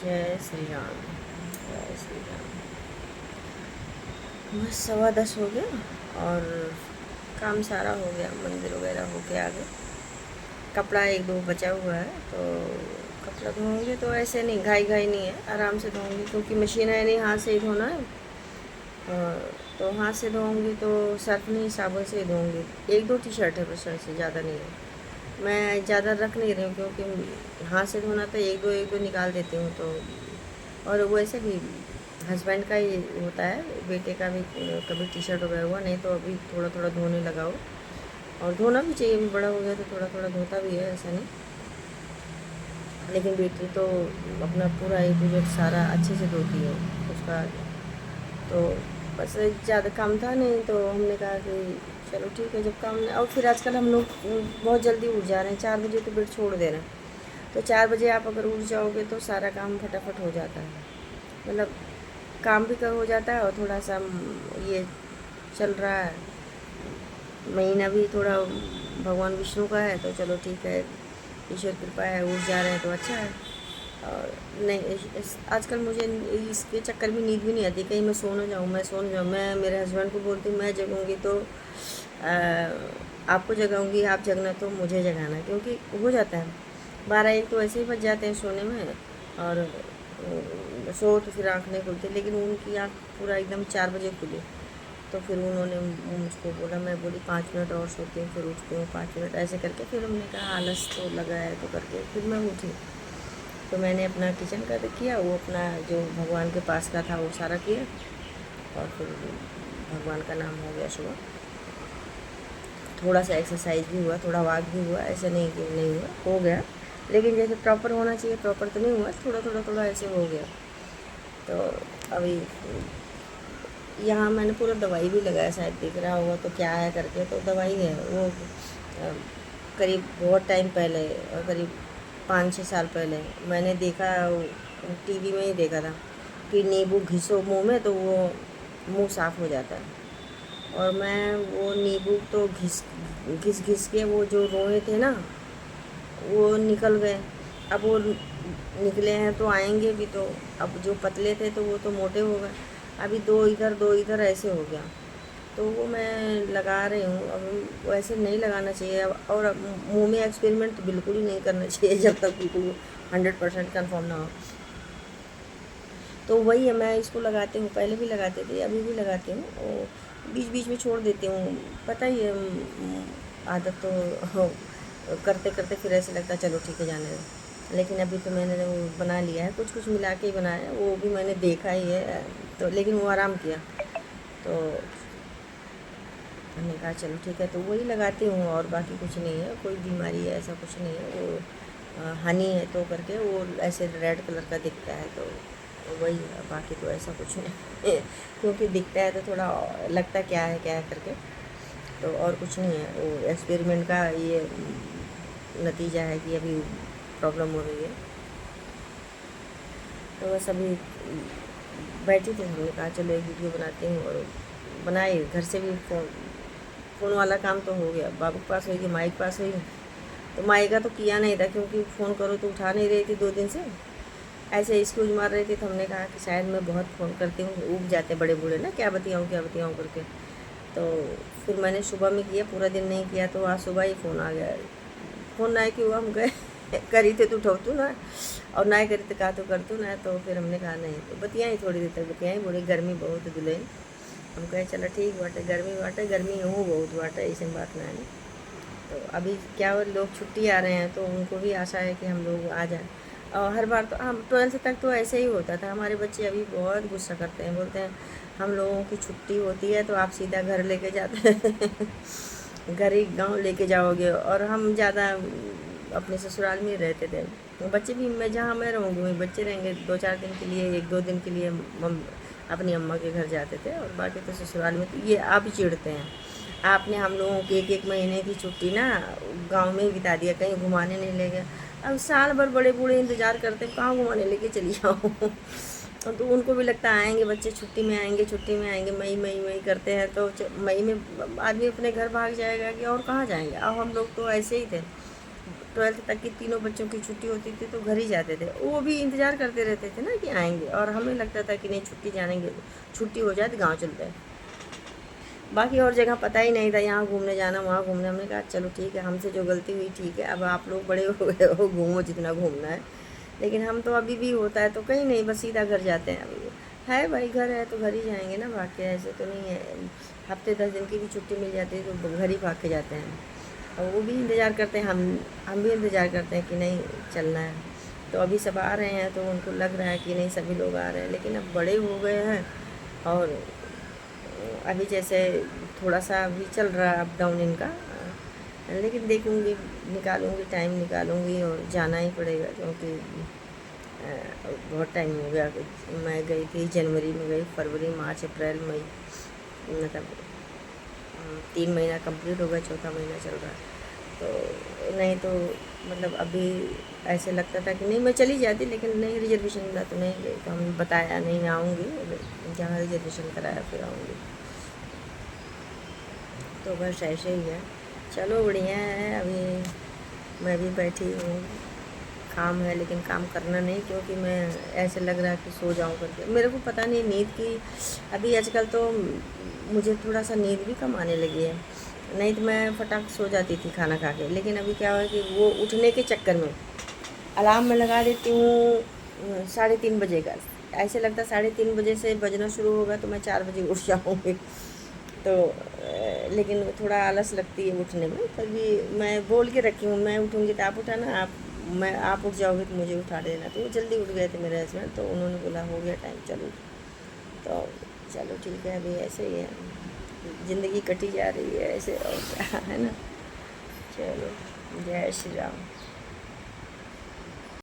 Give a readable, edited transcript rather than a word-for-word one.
जय श्री राम। जय श्री राम। बस 10:15 हो गया और काम सारा हो गया, मंदिर वगैरह हो के आ गए। कपड़ा एक दो बचा हुआ है तो कपड़ा धोऊंगी, तो ऐसे नहीं घाई घाई नहीं है, आराम से धोऊंगी क्योंकि मशीन है नहीं, हाथ से ही धोना है। तो हाथ से धोऊंगी तो सर्फ नहीं साबुन से ही धोऊंगी। एक दो टी शर्ट है बस, ऐसे ज़्यादा नहीं है। मैं ज़्यादा रख नहीं रही हूँ क्योंकि हाथ से धोना तो एक दो निकाल देती हूँ। तो और वो ऐसे भी हस्बैंड का ही होता है, बेटे का भी कभी टी शर्ट वगैरह हुआ नहीं तो अभी थोड़ा थोड़ा धोने लगा हो। और धोना भी चाहिए, अभी बड़ा हो गया तो थोड़ा थोड़ा धोता भी है, ऐसा नहीं। लेकिन बेटी तो अपना पूरा ए टू जेड सारा अच्छे से धोती है उसका। तो बस ज़्यादा काम था नहीं तो हमने कहा कि चलो ठीक है, जब काम नहीं। और फिर आजकल हम लोग बहुत जल्दी उठ जा रहे हैं, 4 बजे तो बेड छोड़ दे रहे हैं। तो 4 बजे आप अगर उठ जाओगे तो सारा काम फटाफट हो जाता है, मतलब काम भी कर हो जाता है। और थोड़ा सा ये चल रहा है महीना भी थोड़ा भगवान विष्णु का है, तो चलो ठीक है, ईश्वर कृपा है, उठ जा रहे हैं तो अच्छा है। और नहीं आजकल मुझे इसके चक्कर में नींद भी नहीं आती, कहीं मैं सो ना जाऊँ। मैं मेरे हस्बैंड को बोलती हूँ मैं जगूँगी तो आपको जगाऊँगी, आप जगना तो मुझे जगाना, क्योंकि हो जाता है 12-1 तो ऐसे ही बज जाते हैं सोने में। और सो तो फिर आँख नहीं खुलती, लेकिन उनकी आँख पूरा एकदम 4 बजे खुली। तो फिर उन्होंने मुझको बोला, मैं बोली 5 मिनट और सोती हूँ, फिर उठती हूँ 5 मिनट ऐसे करके। फिर हमने कहा आलस तो लगा है तो करके फिर मैं उठी। तो मैंने अपना किचन का किया, वो अपना जो भगवान के पास का था वो सारा किया। और फिर भगवान का नाम हो गया सुबह। थोड़ा सा एक्सरसाइज भी हुआ, थोड़ा वॉक भी हुआ, ऐसे नहीं कि नहीं हुआ, हो गया। लेकिन जैसे प्रॉपर होना चाहिए प्रॉपर तो नहीं हुआ, थोड़ा थोड़ा थोड़ा ऐसे हो गया। तो अभी यहाँ मैंने पूरा दवाई भी लगाया, शायद दिख रहा होगा तो क्या है करके। तो दवाई है वो करीब बहुत टाइम पहले, करीब 5-6 साल पहले मैंने देखा, टीवी में ही देखा था कि नींबू घिसो मुंह में तो वो मुंह साफ़ हो जाता है। और मैं वो नींबू तो घिस घिस घिस के वो जो रोए थे ना वो निकल गए। अब वो निकले हैं तो आएंगे भी तो। अब जो पतले थे तो वो तो मोटे हो गए। अभी दो इधर ऐसे हो गया। तो वो मैं लगा रही हूँ, अब वैसे नहीं लगाना चाहिए। अब और अब मुँह में एक्सपेरिमेंट तो बिल्कुल ही नहीं करना चाहिए जब तक बिल्कुल 100% कन्फर्म ना हो। तो वही है, मैं इसको लगाती हूँ, पहले भी लगाते थे अभी भी लगाती हूँ, और बीच बीच में छोड़ देती हूँ। पता ही है आदत तो करते करते फिर ऐसे लगता है चलो ठीक है जाने दो। लेकिन अभी तो मैंने वो बना लिया है, कुछ कुछ मिला के ही बनाया है, वो भी मैंने देखा ही है तो। लेकिन वो आराम किया तो मैंने कहा चलो ठीक है, तो वही लगाती हूँ। और बाकी कुछ नहीं है, कोई बीमारी है ऐसा कुछ नहीं है। वो हनी है तो करके वो ऐसे रेड कलर का दिखता है तो वही है, बाकी तो ऐसा कुछ नहीं है। क्योंकि दिखता है तो थोड़ा लगता क्या है करके, तो और कुछ नहीं है। वो एक्सपेरिमेंट का ये नतीजा है कि अभी प्रॉब्लम हो रही है। तो बस अभी बैठी थी, हमने कहा चलो एक वीडियो बनाती हूँ, और बनाई। घर से भी फ़ोन वाला काम तो हो गया, बाबू के पास होगी, माई के पास हुई। तो माई का तो किया नहीं था क्योंकि फ़ोन करो तो उठा नहीं रही थी 2 दिन से, ऐसे एक्सक्यूज मार रही थी। तो हमने कहा कि शायद मैं बहुत फ़ोन करती हूँ, ऊब जाते बड़े बूढ़े ना, क्या बतियाऊँ करके। तो फिर मैंने सुबह में किया, पूरा दिन नहीं किया, तो आज सुबह ही फ़ोन आ गया। फ़ोन ना कि हुआ, हम गए करी थे तो उठातू ना, और ना करी तो कहा तो करतू ना। तो फिर हमने कहा नहीं, तो बतियाई थोड़ी देर तक बतियाई, बोले गर्मी बहुत दुल्हन। हम कहे चलो ठीक बाटे, गर्मी यूँ बहुत बाटे, ऐसी बात ना है। तो अभी क्या वो लोग छुट्टी आ रहे हैं तो उनको भी आशा है कि हम लोग आ जाएं। और हर बार तो हम 12th तक तो ऐसे ही होता था। हमारे बच्चे अभी बहुत गुस्सा करते हैं, बोलते हैं हम लोगों की छुट्टी होती है तो आप सीधा घर लेके जाते हैं घर ही गांव लेके जाओगे। और हम ज़्यादा अपने ससुराल में ही रहते थे, तो बच्चे भी, मैं जहाँ मैं रहूँगी वहीं बच्चे रहेंगे। 2-4 दिन के लिए, 1-2 दिन के लिए अपनी अम्मा के घर जाते थे, और बाकी तो ससुराल में। तो ये आप ही चिढ़ते हैं, आपने हम लोगों की 1-1 महीने की छुट्टी ना गांव में ही बिता दिया, कहीं घुमाने नहीं ले गए। अब साल भर बड़े बूढ़े इंतज़ार करते हैं कहाँ घुमाने लेके चली जाओ। तो उनको भी लगता है आएंगे बच्चे, छुट्टी में आएंगे, मई करते हैं तो मई में आदमी अपने घर भाग जाएगा कि और कहाँ जाएंगे। अब हम लोग तो ऐसे ही थे, 12th तक की तीनों बच्चों की छुट्टी होती थी तो घर ही जाते थे। वो भी इंतज़ार करते रहते थे ना कि आएंगे, और हमें लगता था कि नहीं छुट्टी जानेंगे, छुट्टी हो जाए तो गाँव चलते हैं। बाकी और जगह पता ही नहीं था, यहाँ घूमने जाना वहाँ घूमने। हमने कहा चलो ठीक है, हमसे जो गलती हुई ठीक है, अब आप लोग बड़े हो गए हो, घूमो जितना घूमना है। लेकिन हम तो अभी भी होता है तो कहीं नहीं, बस सीधा घर जाते हैं। अभी है भाई, घर है तो घर ही जाएंगे ना, भाग के ऐसे तो नहीं है। हफ्ते 10 दिन की भी छुट्टी मिल जाती है तो घर ही भाग के जाते हैं। और वो भी इंतज़ार करते हैं, हम भी इंतज़ार करते हैं कि नहीं चलना है। तो अभी सब आ रहे हैं तो उनको लग रहा है कि नहीं सभी लोग आ रहे हैं, लेकिन अब बड़े हो गए हैं। और अभी जैसे थोड़ा सा अभी चल रहा है अप डाउन इनका, लेकिन देखूँगी, निकालूँगी, टाइम निकालूँगी और जाना ही पड़ेगा, क्योंकि बहुत टाइम हो गया। मैं गई थी जनवरी में गई, फरवरी, मार्च, अप्रैल, मई, मतलब 3 महीना कंप्लीट हो गया, चौथा महीना चल रहा है। तो नहीं तो मतलब अभी ऐसे लगता था कि नहीं मैं चली जाती, लेकिन नहीं, रिजर्वेशन मिला तो नहीं गई। तो हमने बताया नहीं आऊँगी, जहाँ रिजर्वेशन कराया फिर आऊँगी। तो बस ऐसे ही है। चलो बढ़िया है। अभी मैं भी बैठी हूँ, काम है लेकिन काम करना नहीं, क्योंकि मैं ऐसे लग रहा है कि सो जाऊँ करके। मेरे को पता नहीं नींद की, अभी आजकल तो मुझे थोड़ा सा नींद भी कम आने लगी है। नहीं तो मैं फटाक सो जाती थी खाना खा के, लेकिन अभी क्या हुआ कि वो उठने के चक्कर में अलार्म में लगा देती हूँ 3:30 बजे का। ऐसे लगता 3:30 बजे से बजना शुरू होगा तो मैं 4 बजे उठ जाऊँगी। तो लेकिन थोड़ा आलस लगती है उठने में, फिर भी मैं बोल के रखी हूँ, मैं उठूँगी तो आप उठाना, आप उठ जाओगे तो मुझे उठा देना। तो वो जल्दी उठ गए थे मेरे हस्बैंड, तो उन्होंने बोला हो गया टाइम चलो। तो चलो ठीक है, अभी ऐसे ही है, ज़िंदगी कटी जा रही है ऐसे, और क्या है ना। चलो, जय श्री राम।